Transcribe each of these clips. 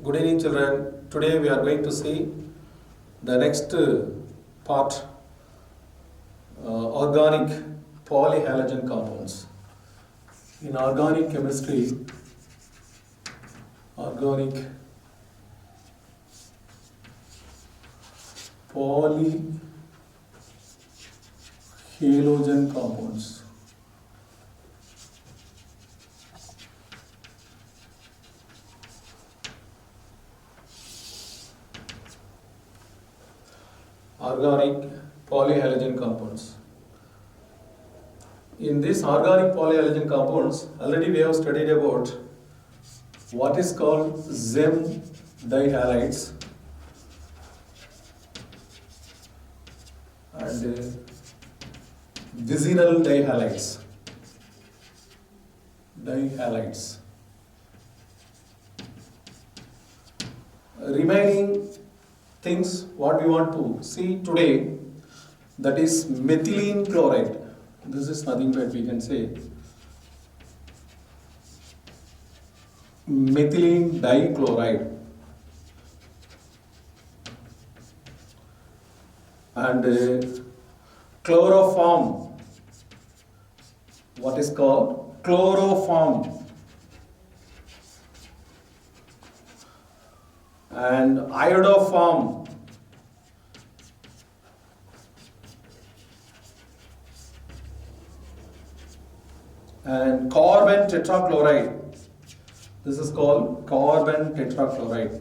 Good evening, children. Today we are going to see the next part, organic polyhalogen compounds. In organic chemistry, organic polyhalogen compounds. Organic polyhalogen compounds. In these organic polyhalogen compounds, already we have studied about what is called Zem dihalides and vicinal dihalides. Remaining things what we want to see today, that is methylene chloride. This is nothing but we can say methylene dichloride and chloroform. What is called chloroform and iodoform and carbon tetrachloride. This is called carbon tetrachloride.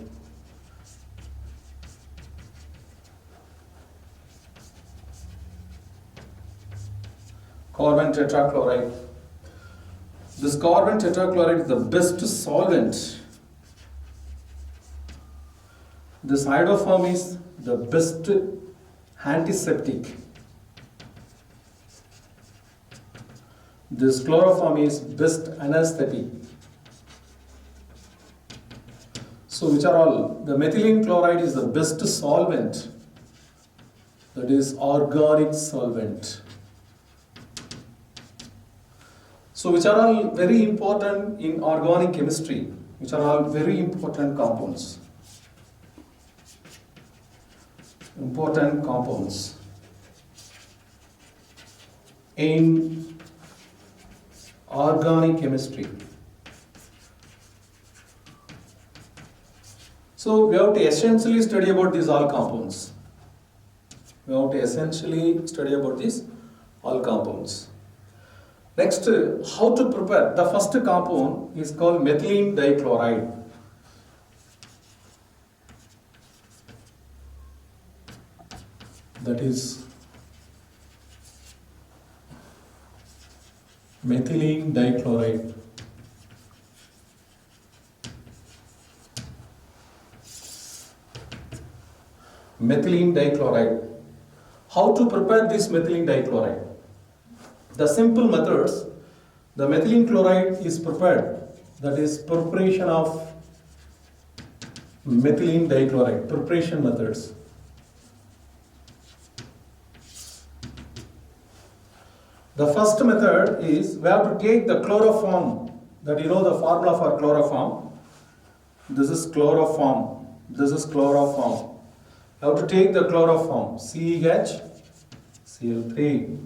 Carbon tetrachloride. This carbon tetrachloride is the best solvent. This iodoform is the best antiseptic. This chloroform is best anesthetic. So which are all? The methylene chloride is the best solvent, that is organic solvent. So which are all very important in organic chemistry, which are all very important compounds. Important compounds in organic chemistry. So we have to essentially study about these all compounds. Next, how to prepare? The first compound is called methylene dichloride. That is methylene dichloride. Methylene dichloride. How to prepare this methylene dichloride? The simple methods, the methylene chloride is prepared, that is preparation of methylene dichloride, preparation methods. The first method is we have to take the chloroform, that you know the formula for chloroform. This is chloroform. This is chloroform. You have to take the chloroform CH(Cl3).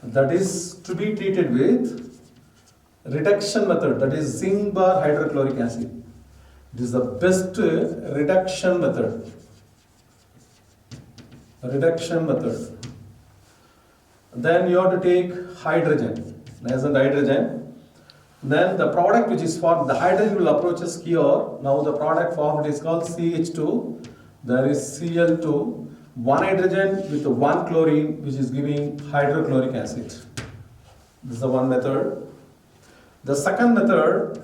That is to be treated with reduction method, that is zinc bar hydrochloric acid. This is the best reduction method. Reduction method. Then you have to take hydrogen, nascent hydrogen. Then the product which is formed, the hydrogen will approach us here. Now the product formed is called CH2. There is Cl2. One hydrogen with one chlorine, which is giving hydrochloric acid. This is the one method. The second method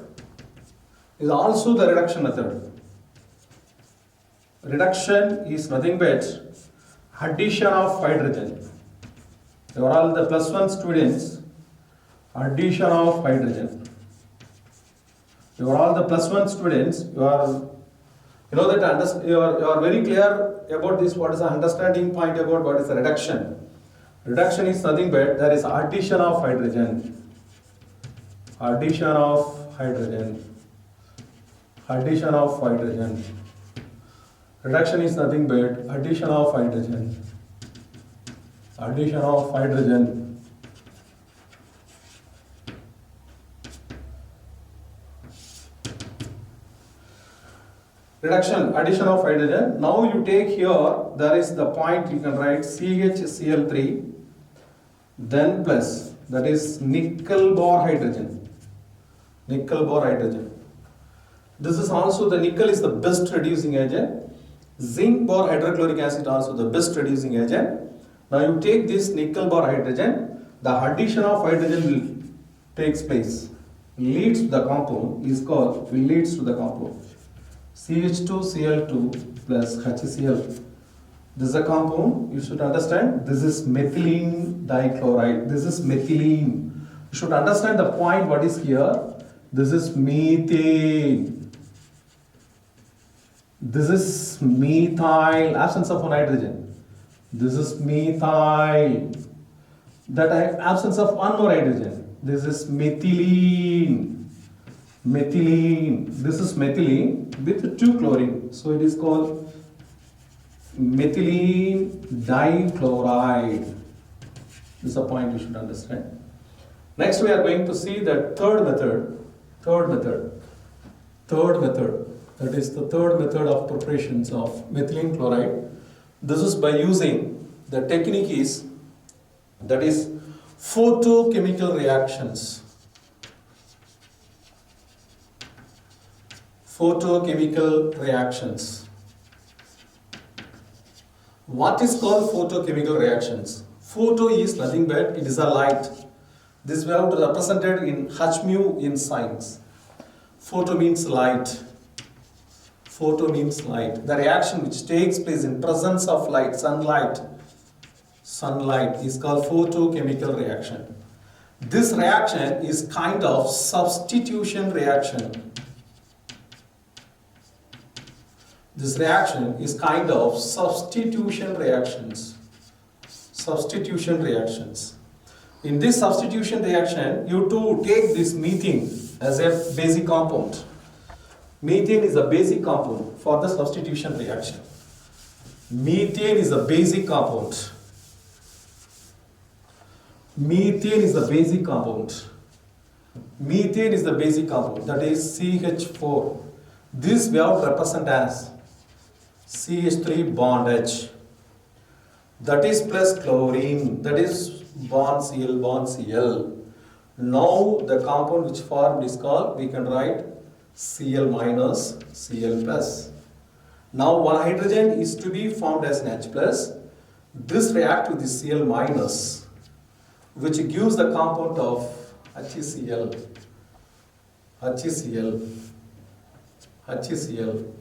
is also the reduction method. Reduction is nothing but addition of hydrogen. You are all the +1 students. Addition of hydrogen. You are all the +1 students. You are very clear about this. What is the understanding point about what is the reduction? Reduction is nothing but there is addition of hydrogen. Addition of hydrogen. addition of hydrogen. Reduction is nothing but addition of hydrogen. Addition of hydrogen. Reduction, addition of hydrogen. Now you take here, there is the point, you can write CHCl3, then plus, that is nickel bore hydrogen. Nickel bore hydrogen. This is also, the nickel is the best reducing agent. Zinc bore hydrochloric acid also the best reducing agent. Now you take this nickel bore hydrogen, the addition of hydrogen will takes place. Leads to the compound is called, will leads to the compound. CH2Cl2 plus HCl. This is a compound, you should understand, this is methylene dichloride. This is methylene. You should understand the point what is here. This is methane. This is methyl, absence of one hydrogen. This is methyl. That absence of one more hydrogen. This is methylene. Methylene. This is methylene with 2 chlorine. So it is called methylene dichloride. This is a point you should understand. Next we are going to see the third method. That is the third method of preparations of methylene chloride. This is by using the technique is, that is photochemical reactions. Photochemical reactions. What is called photochemical reactions? Photo is nothing but it is a light. This we have to represent it in h mu in science. Photo means light. Photo means light. The reaction which takes place in presence of light, sunlight is called photochemical reaction. This reaction is kind of substitution reaction. This reaction is kind of substitution reactions. Substitution reactions. In this substitution reaction, you too take this methane as a basic compound. Methane is a basic compound for the substitution reaction. Methane is a basic compound. Methane is the basic compound. Methane is the basic compound, that is CH4. This we have to represent as CH3 bond H. That is plus chlorine, that is bond Cl. Now the compound which formed is called, we can write Cl minus, Cl plus. Now one hydrogen is to be formed as an H plus. This react with the Cl minus, which gives the compound of HCl.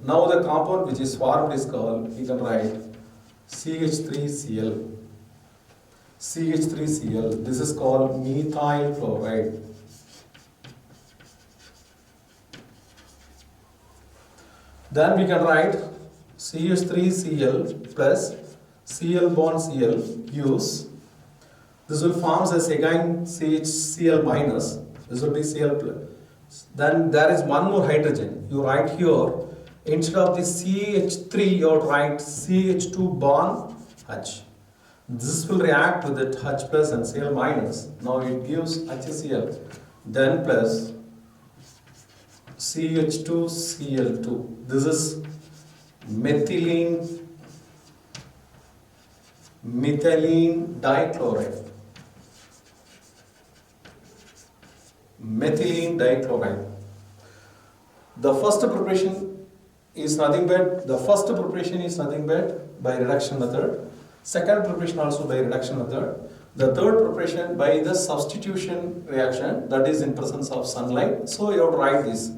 Now the compound which is formed is called, we can write CH3Cl. This is called methyl chloride. Then we can write CH3Cl plus Cl bond Cl gives, this will form as again CHCl minus, this will be Cl plus. Then there is one more hydrogen. You write here, instead of the CH3, you write CH2 bond H. This will react with it H plus and Cl minus. Now it gives HCl. Then plus CH2Cl2. This is methylene dichloride. Methylene dichloride. The first preparation is nothing but by reduction method. Second preparation also by reduction method. The third preparation by the substitution reaction, that is in presence of sunlight. So you have to write this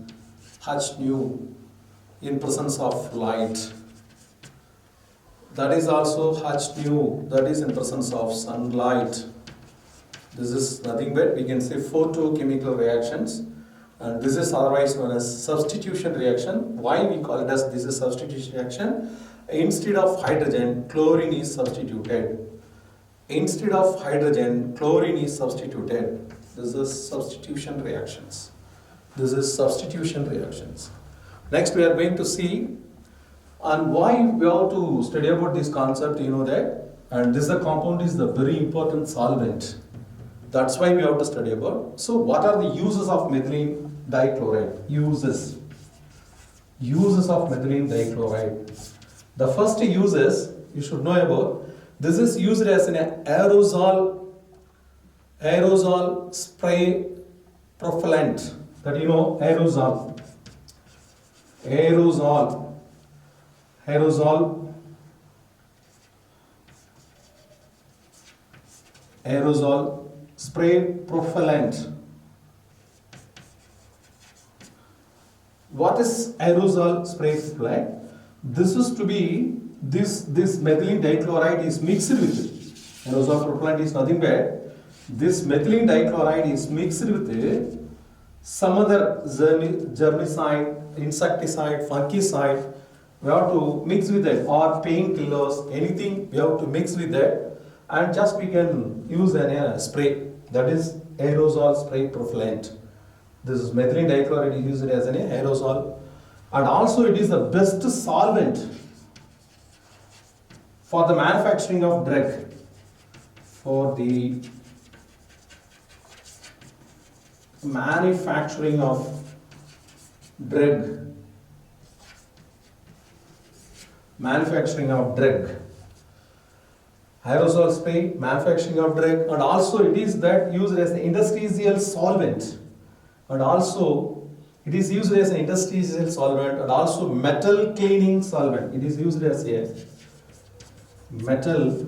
H nu in presence of light. That is also H nu, that is in presence of sunlight. This is nothing but, we can say, photochemical reactions, and this is otherwise known as substitution reaction. Why we call it as this is substitution reaction? Instead of hydrogen, chlorine is substituted. Instead of hydrogen, chlorine is substituted. This is substitution reactions. Next we are going to see and why we have to study about this concept, you know that, and this the compound is the very important solvent. That's why we have to study about. So what are the uses of methylene dichloride? Uses of methylene dichloride. The first uses you should know about. This is used as an aerosol spray propellant. That you know, aerosol spray propellant. What is aerosol spray propellant? This is to be this methylene dichloride is mixed with aerosol propellant is nothing but this methylene dichloride is mixed with some other germicide, insecticide, fungicide. We have to mix with that, or painkillers, anything we have to mix with that, and just we can use a spray. That is aerosol spray propellant. This is methylene dichloride is used as an aerosol, and also it is the best solvent for the manufacturing of drug. For the manufacturing of drug. Aerosol spray, manufacturing of drug, and also it is that used as an industrial solvent, and also it is used as an industrial solvent and also metal cleaning solvent. It is used as a metal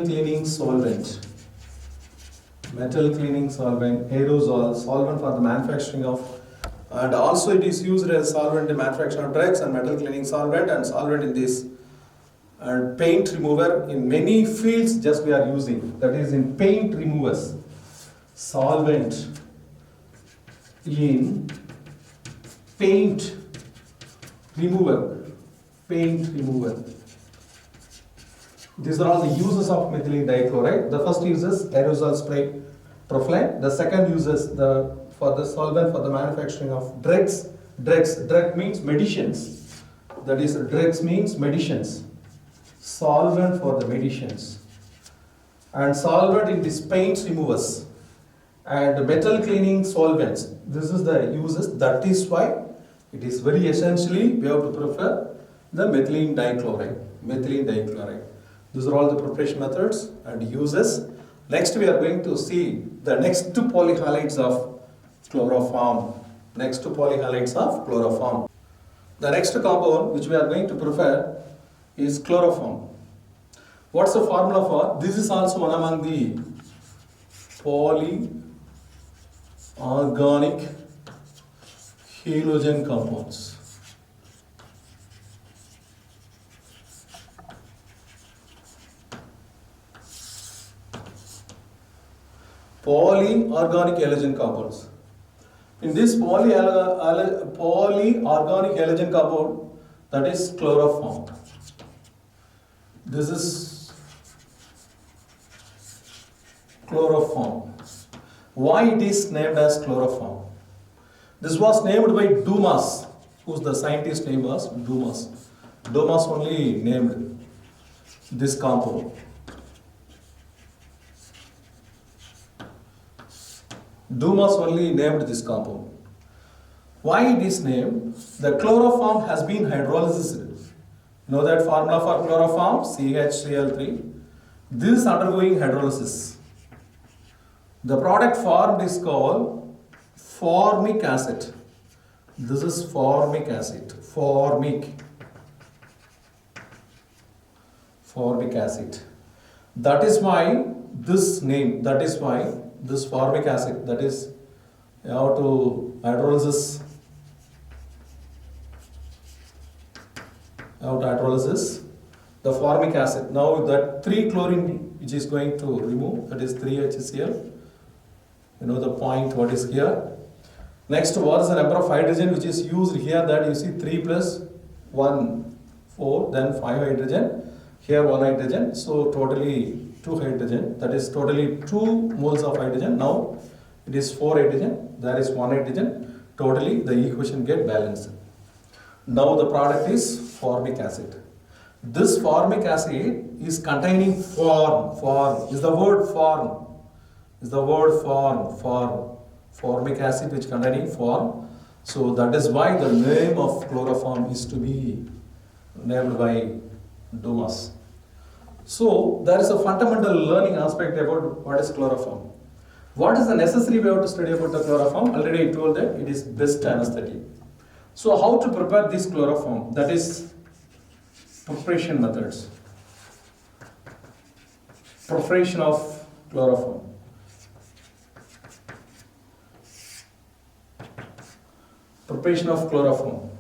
cleaning solvent. Aerosol solvent for the manufacturing of, and also it is used as solvent in manufacturing of drugs and metal cleaning solvent and solvent in this and paint remover in many fields. Just we are using, that is in paint removers, solvent in paint remover. These are all the uses of methylene dichloride. The first uses aerosol spray propellant. The second uses for the solvent for the manufacturing of drugs. Drug means medicines. That is, drugs means medicines. Solvent for the medicines. And solvent in these paint removers. And metal cleaning solvents. This is the uses. That is why it is very essentially we have to prefer the methylene dichloride. These are all the preparation methods and uses. Next we are going to see the next two polyhalides of chloroform. The next compound which we are going to prepare is chloroform. What's the formula for? This is also one among the polyorganic halogen compounds. Polyorganic halogen compounds. In this polyorganic halogen compound, that is chloroform. This is chloroform. Why it is named as chloroform? This was named by Dumas, whose the scientist name was Dumas. Dumas only named this compound. Dumas only named this compound. Why it is named? The chloroform has been hydrolyzed. Know that formula for chloroform? CH3L3. This is undergoing hydrolysis. The product formed is called formic acid. This is formic acid. Formic acid. That is why this name, this formic acid, that is, you have to hydrolysis the formic acid. Now that 3-chlorine which is going to remove, that is 3HCl. You know the point what is here. Next, what is the number of hydrogen which is used here? That you see 3 plus 1, 4, then 5 hydrogen. Here 1 hydrogen. So totally 2 hydrogen. That is totally 2 moles of hydrogen. Now it is 4 hydrogen. There is 1 hydrogen. Totally the equation get balanced. Now the product is formic acid. This formic acid is containing form is the word form, formic acid which containing form. So that is why the name of chloroform is to be named by Dumas. So there is a fundamental learning aspect about what is chloroform. What is the necessary way to study about the chloroform? Already I told that it is best anesthetic. So how to prepare this chloroform? That is preparation methods. Preparation of chloroform. Preparation of chloroform.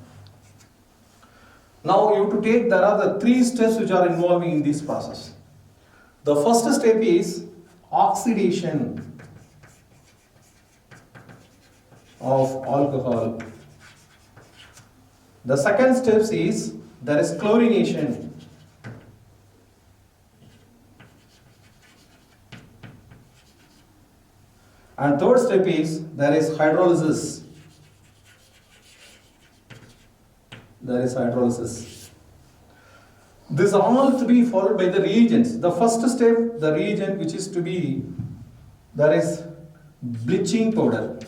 Now you have to take, there are the 3 steps which are involving in this process. The first step is oxidation of alcohol. The second step is there is chlorination. And third step is there is hydrolysis. This all to be followed by the reagents. The first step, the reagent which is to be, there is bleaching powder.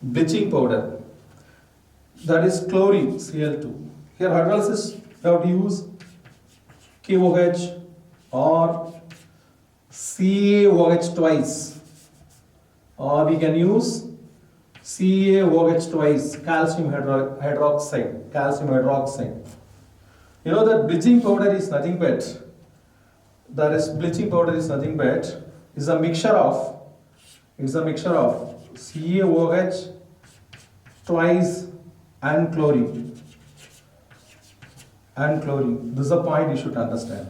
Bleaching powder, that is chlorine, Cl2. Here hydrolysis, you have to use KOH or CaOH twice, or we can use CaOH twice, calcium hydroxide. You know that bleaching powder is nothing but, is a mixture of CaOH twice and chlorine. This is a point you should understand.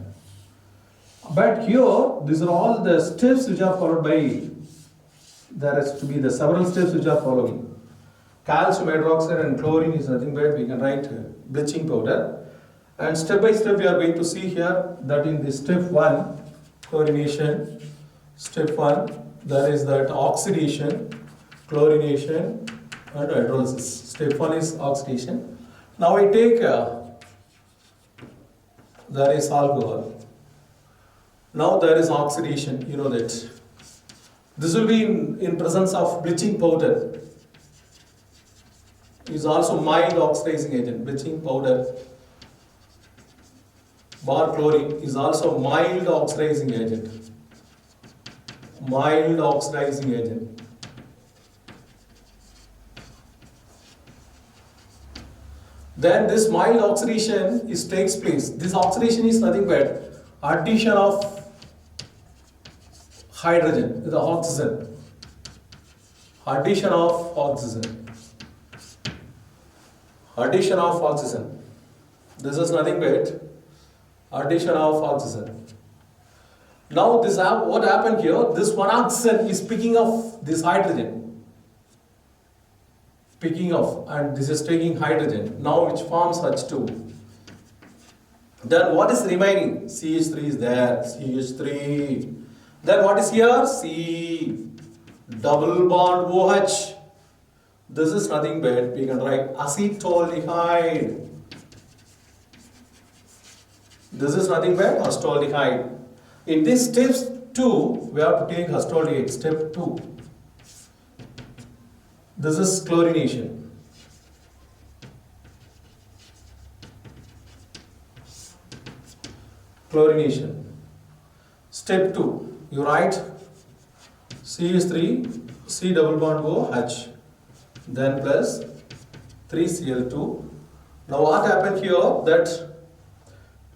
But here, these are all the steps which are followed by, there has to be the several steps which are following. Calcium hydroxide and chlorine is nothing but, we can write bleaching powder. And step by step we are going to see here that in the step 1, chlorination, step 1, there is that oxidation, chlorination and hydrolysis. Step 1 is oxidation. Now I take, there is alcohol. Now there is oxidation, you know that. This will be in presence of bleaching powder. Is also mild oxidizing agent. Bleaching powder bar chlorine is also mild oxidizing agent. Then this mild oxidation takes place. This oxidation is nothing but addition of hydrogen, the oxygen. Addition of oxygen. This is nothing but addition of oxygen. Now this what happened here? This one oxygen is picking up this hydrogen. And this is taking hydrogen. Now which forms H2. Then what is remaining? CH3 is there. CH3. Then what is here? C. Double bond OH. This is nothing but, we can write acetaldehyde. This is nothing but acetaldehyde. In this step 2, we have to take acetaldehyde. Step 2. This is chlorination. Step 2. You write CH3, C double bond OH, then plus 3Cl2. Now what happened here? That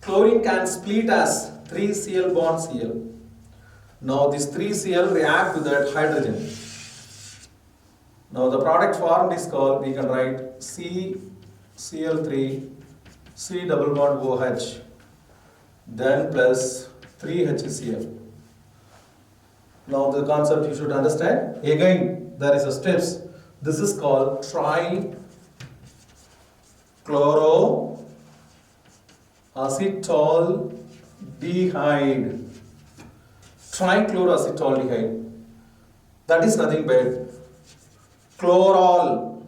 chlorine can split as 3Cl bond Cl. Now this 3Cl react with that hydrogen. Now the product formed is called, we can write CCl3, C double bond OH, then plus 3HCl. Now the concept you should understand. Again, there is a steps. This is called trichloroacetaldehyde. trichloroacetaldehyde. That is nothing but chlorol.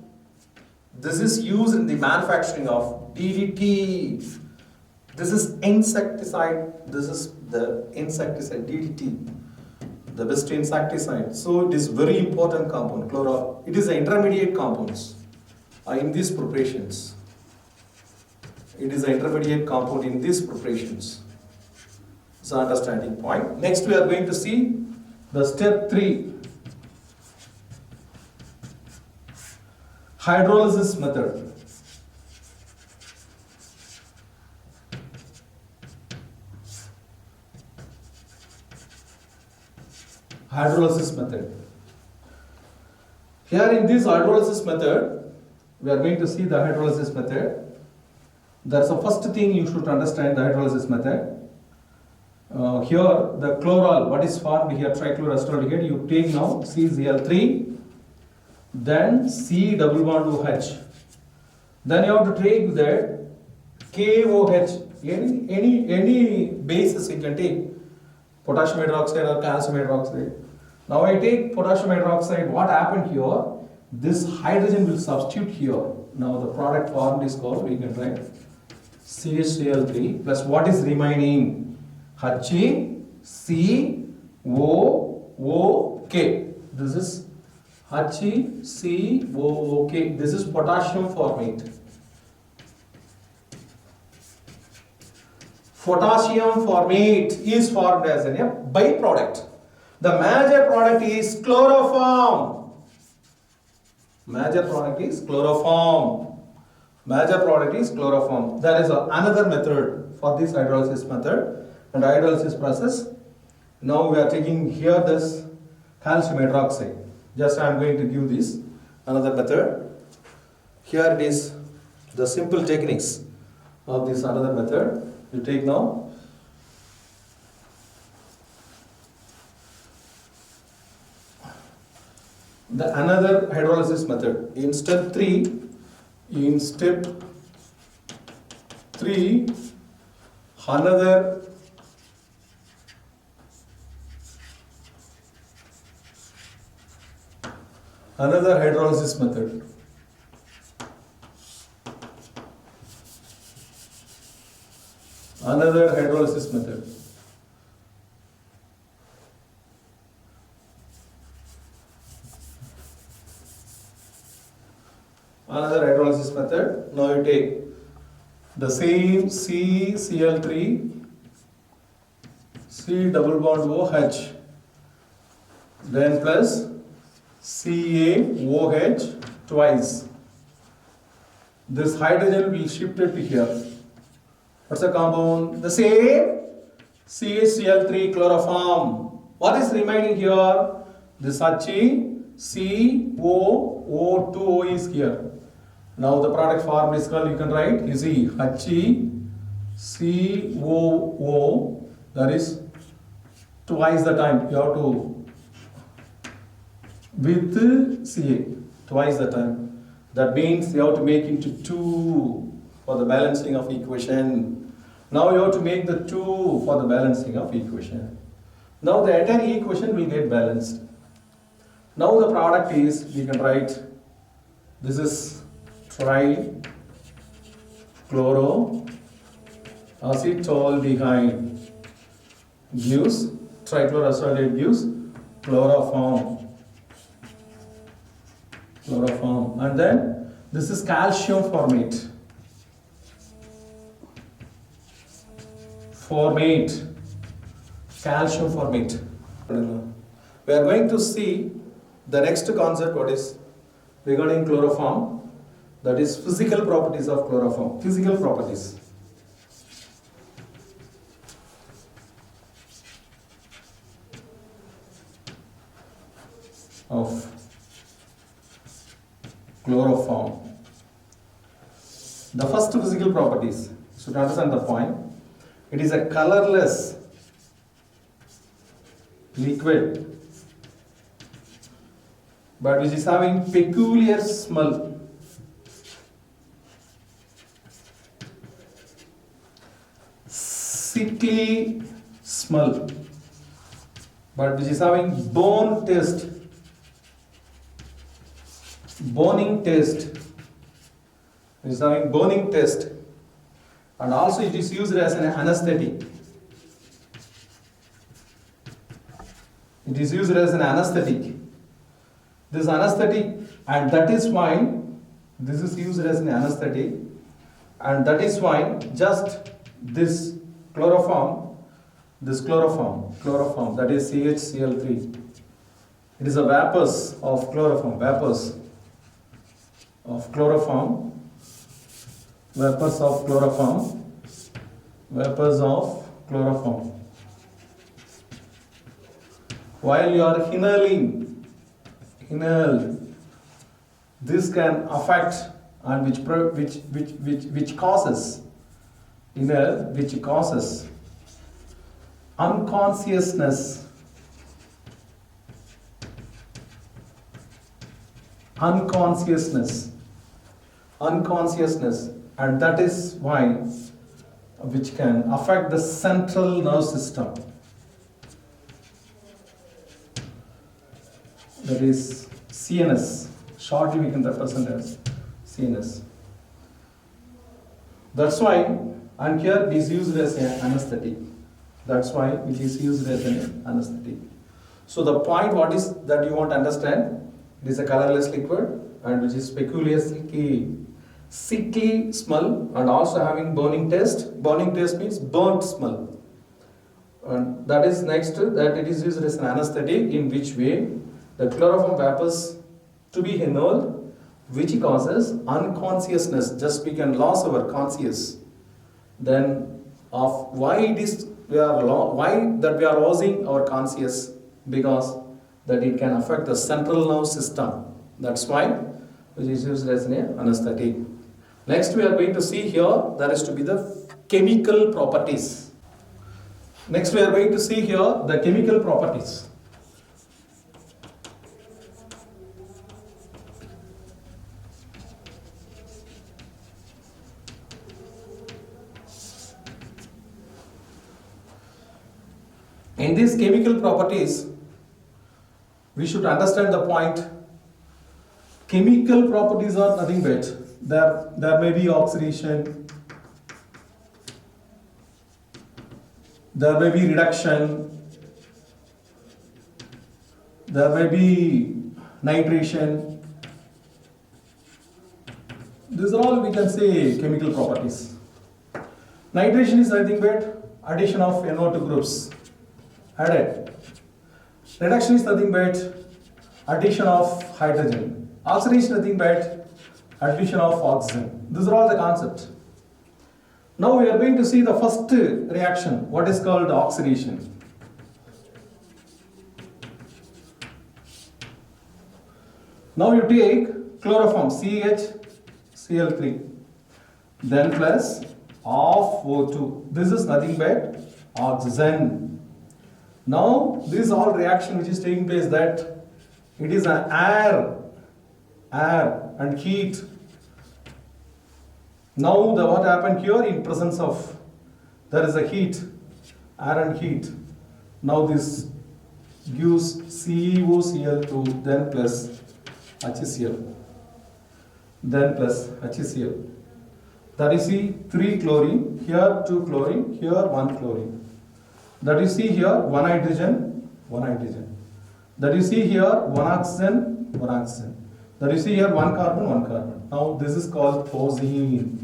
This is used in the manufacturing of DDT. This is insecticide. This is the insecticide DDT, the best insecticide. So it is very important compound, chlorol. It is an intermediate compounds in these preparations. It is an intermediate compound in these preparations. It's an understanding point. Next we are going to see the step 3. Hydrolysis method. Hydrolysis method. Here in this hydrolysis method, we are going to see the hydrolysis method. That's the first thing you should understand, the hydrolysis method. Here the chloral, what is formed here, trichloroacetaldehyde, you take now CCl3, then C double bond OH. Then you have to take that KOH, any bases you can take, potassium hydroxide or calcium hydroxide. Now I take potassium hydroxide, what happened here? This hydrogen will substitute here. Now the product formed is called, we can write CHCl3 plus what is remaining? HCOOK. This is HCOOK. This is potassium formate. Potassium formate is formed as a byproduct. The major product is chloroform. Major product is chloroform. Major product is chloroform. There is another method for this hydrolysis method and hydrolysis process. Now we are taking here this calcium hydroxide. Just I am going to give this another method. Here it is the simple techniques of this another method. You take now the another hydrolysis method. In step 3, another hydrolysis method. Another hydrolysis method. Another hydrolysis method. Now you take the same CCl3, C double bond OH, then plus CaOH twice. This hydrogen will shift it to here. What's the compound? The same CHCl3 chloroform. What is remaining here? This HCOO2O is here. Now the product form is called, you can write, you see, HCOO, that is twice the time. You have to, with Ca, twice the time. That means you have to make into 2 for the balancing of equation. Now you have to make the 2 for the balancing of equation. Now the entire equation will get balanced. Now the product is, we can write, this is trichloroacetaldehyde gives, trichloroacetaldehyde gives chloroform. And then this is calcium formate. Calcium formate. We are going to see the next concept, what is regarding chloroform, that is physical properties of chloroform. Physical properties. Of chloroform. The first physical properties, you should understand the point. It is a colorless liquid, but which is having peculiar smell. Sickly smell. but which is having boning taste, it is having boning taste, and also it is used as an anesthetic. It is used as an anesthetic. This anesthetic, and that is why this is used as an anesthetic, and that is why just this chloroform, that is CHCl3, it is a vapors of chloroform, vapors of chloroform. While you are inhaling, this can affect, and which causes unconsciousness, and that is why, which can affect the central nerve system, that is CNS. Shortly we can represent as CNS. That's why, and here it is used as an anesthetic. That's why it is used as an anesthetic. So the point what is that you want to understand, it is a colorless liquid and which is peculiarly sickly smell and also having burning taste. Burning taste means burnt smell. And that is next, that it is used as an anesthetic, in which way the chloroform vapors to be inhaled, which causes unconsciousness, just we can lose our conscious. Then of why it is we are losing our conscious, because that it can affect the central nerve system. That's why it is used as an anesthetic. Next we are going to see here, there is to be the chemical properties. Next we are going to see here the chemical properties. In these chemical properties, we should understand the point. Chemical properties are nothing but there may be oxidation, there may be reduction, there may be nitration. These are all we can say chemical properties. Nitration is nothing but addition of NO2 groups added. Reduction is nothing but addition of hydrogen. Oxidation is nothing but addition of oxygen. These are all the concepts. Now we are going to see the first reaction, what is called oxidation. Now you take chloroform CHCl3, then plus of O2. This is nothing but oxygen. Now this all reaction which is taking place, that it is an air and heat. Now what happened here, in presence of there is a heat, air and heat. Now this gives CeOCl2, then plus HCl, then plus HCl. That is 3 chlorine, here 2 chlorine, here 1 chlorine. That you see here 1 hydrogen, 1 hydrogen. That you see here 1 oxygen, 1 oxygen. That you see here 1 carbon, 1 carbon. Now this is called ozone.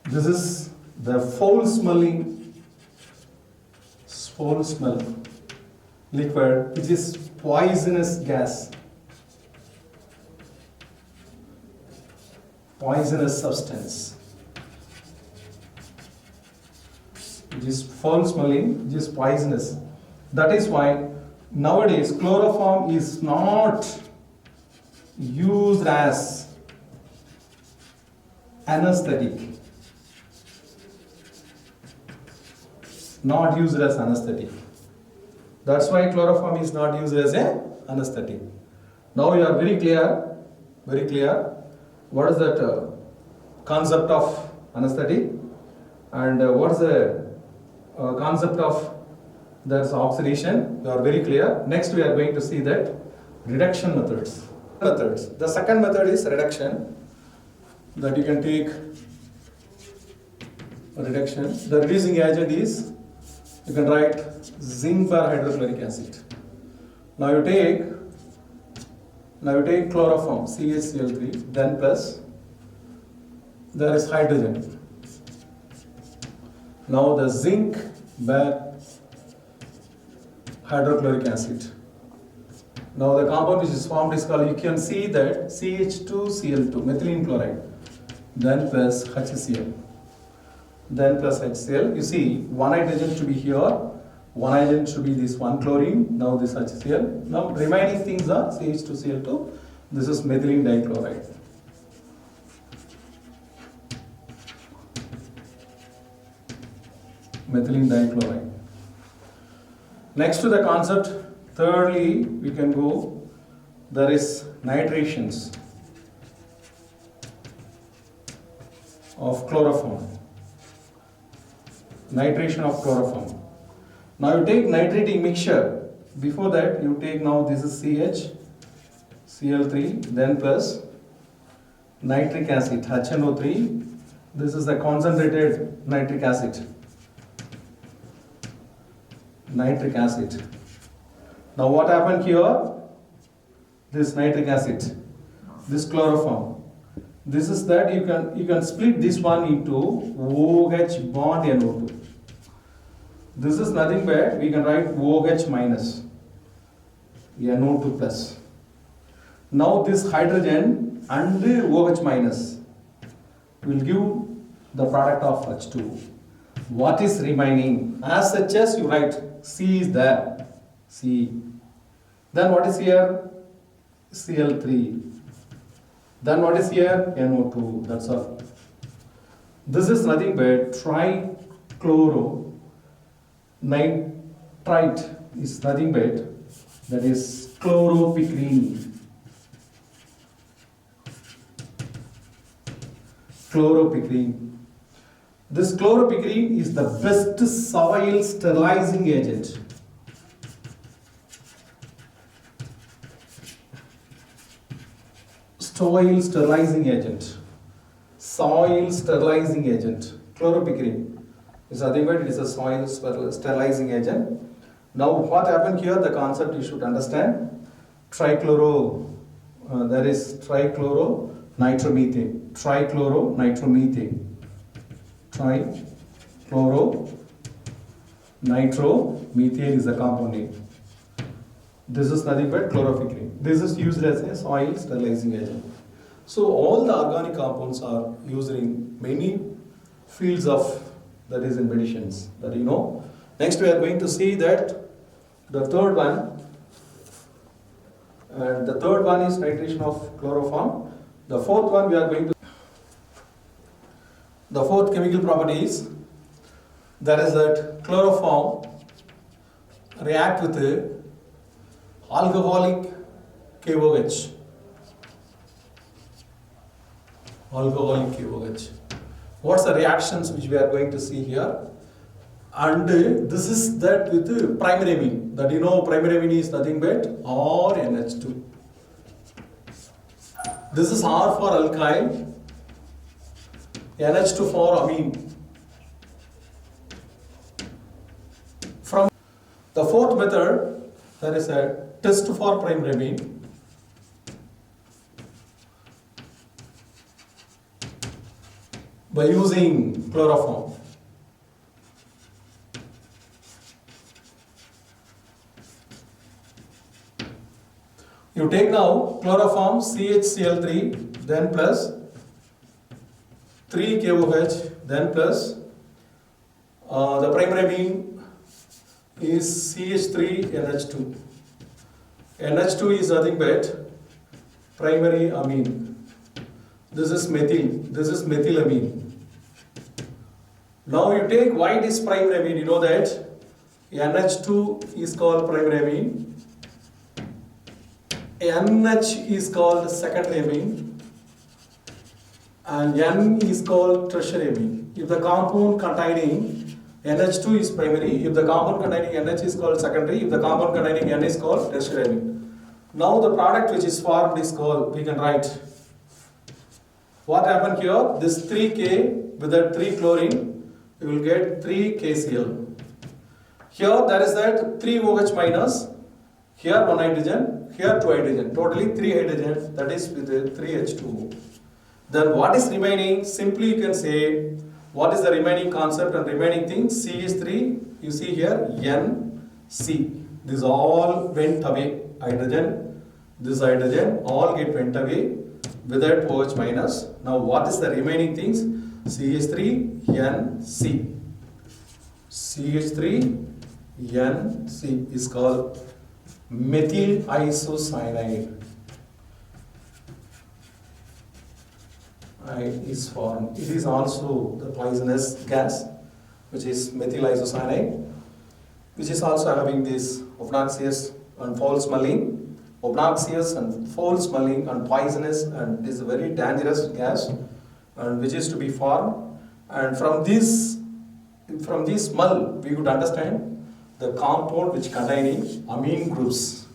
This is the foul smell liquid, which is poisonous gas, poisonous substance. It is foul smelling, it is poisonous. That is why nowadays chloroform is not used as anesthetic. Not used as anesthetic. That's why chloroform is not used as an anesthetic. Now you are very clear, what is that concept of anesthetic, and what is the concept of there's oxidation, they are very clear. Next we are going to see that reduction methods. The second method is reduction, that you can take reduction. The reducing agent is, you can write zinc per hydrochloric acid. Now you take chloroform CHCl3, then plus there is hydrogen. Now the zinc per hydrochloric acid. Now the compound which is formed is called, you can see that CH2Cl2, methylene chloride, then plus HCl, then plus HCl. You see, one hydrogen should be here, one hydrogen should be this one chlorine, now this HCl. Now remaining things are CH2Cl2, this is methylene dichloride. Methylene dichloride. Next to the concept, thirdly, we can go, there is nitrations of chloroform. Nitration of chloroform. Now you take nitrating mixture. Before that, you take, now this is CHCl3, then plus nitric acid, HNO3. This is the concentrated nitric acid. Nitric acid. Now what happened here? This nitric acid, this chloroform. This is that you can split this one into OH bond NO2. This is nothing but we can write OH minus NO2 plus. Now this hydrogen and OH minus will give the product of H2. What is remaining? As such as you write, C is there, C. Then what is here? Cl3. Then what is here? NO2. That's all. This is nothing but trichloronitrite is nothing but, that is chloropicrene. Chloropicrene. This chloropicrene is the best soil sterilizing agent. Soil sterilizing agent. Soil sterilizing agent. Chloropicrene is nothing but it is a soil sterilizing agent. Now what happened here? The concept you should understand. There is trichloronitromethane. Trichloronitromethane. Trichloronitromethane is the compound name. This is nothing but chloropicrene. This is used as a soil sterilizing agent. So all the organic compounds are used in many fields of, that is in medicines, that you know. Next we are going to see that the third one, and the third one is nitration of chloroform. The fourth one we are going to, the fourth chemical property is, that is that chloroform react with alcoholic KOH. Alcoholic KOH. What's the reactions which we are going to see here? And this is that with primeramine. That you know, primeramine is nothing but RNH2. This is R for alkyl, NH2 for amine. From the fourth method, there is a test for primeramine. By using chloroform. You take now chloroform CHCl3, then plus 3 KOH, then plus the primeramine is CH3NH2. NH2 is nothing but primary amine. This is methylamine. Now you take why it is primeramine. You know that NH2 is called primeramine, NH is called secondary amine, and N is called tertiary amine. If the compound containing NH2 is primary. If the compound containing NH is called secondary. If the compound containing N is called tertiary. Now the product which is formed is called, we can write. What happened here? This 3K with that 3 chlorine, you will get 3 KCl. Here there is that 3 OH minus, here 1 hydrogen, here 2 hydrogen. Totally 3 hydrogen, that is with the 3 H2O. Then what is remaining? Simply you can say, what is the remaining concept and remaining thing? CH3, you see here, NC. This all went away. Hydrogen, this hydrogen, all went away with that OH minus. Now what is the remaining things? CH3, NC. CH3, NC is called methyl isocyanide. Is formed. It is also the poisonous gas, which is methyl isocyanide, which is also having this obnoxious and foul smelling, and poisonous, and is a very dangerous gas, and which is to be formed. And from this smell, we could understand the compound which containing amine groups,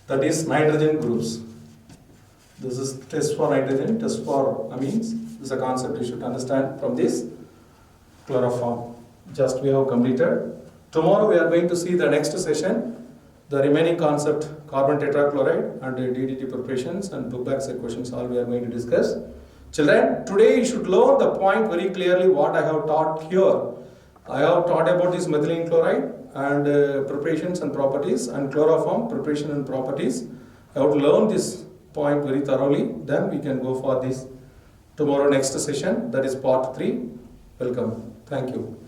that is nitrogen groups. This is test for nitrogen, test for amines. This is a concept you should understand from this chloroform. Just we have completed. Tomorrow we are going to see the next session, the remaining concept, carbon tetrachloride and DDT preparations, and book back set questions all we are going to discuss. Children, today you should learn the point very clearly what I have taught here. I have taught about this methylene chloride and preparations and properties, and chloroform preparation and properties. I have to learn this point very thoroughly, then we can go for this tomorrow next session, that is part 3. Welcome. Thank you.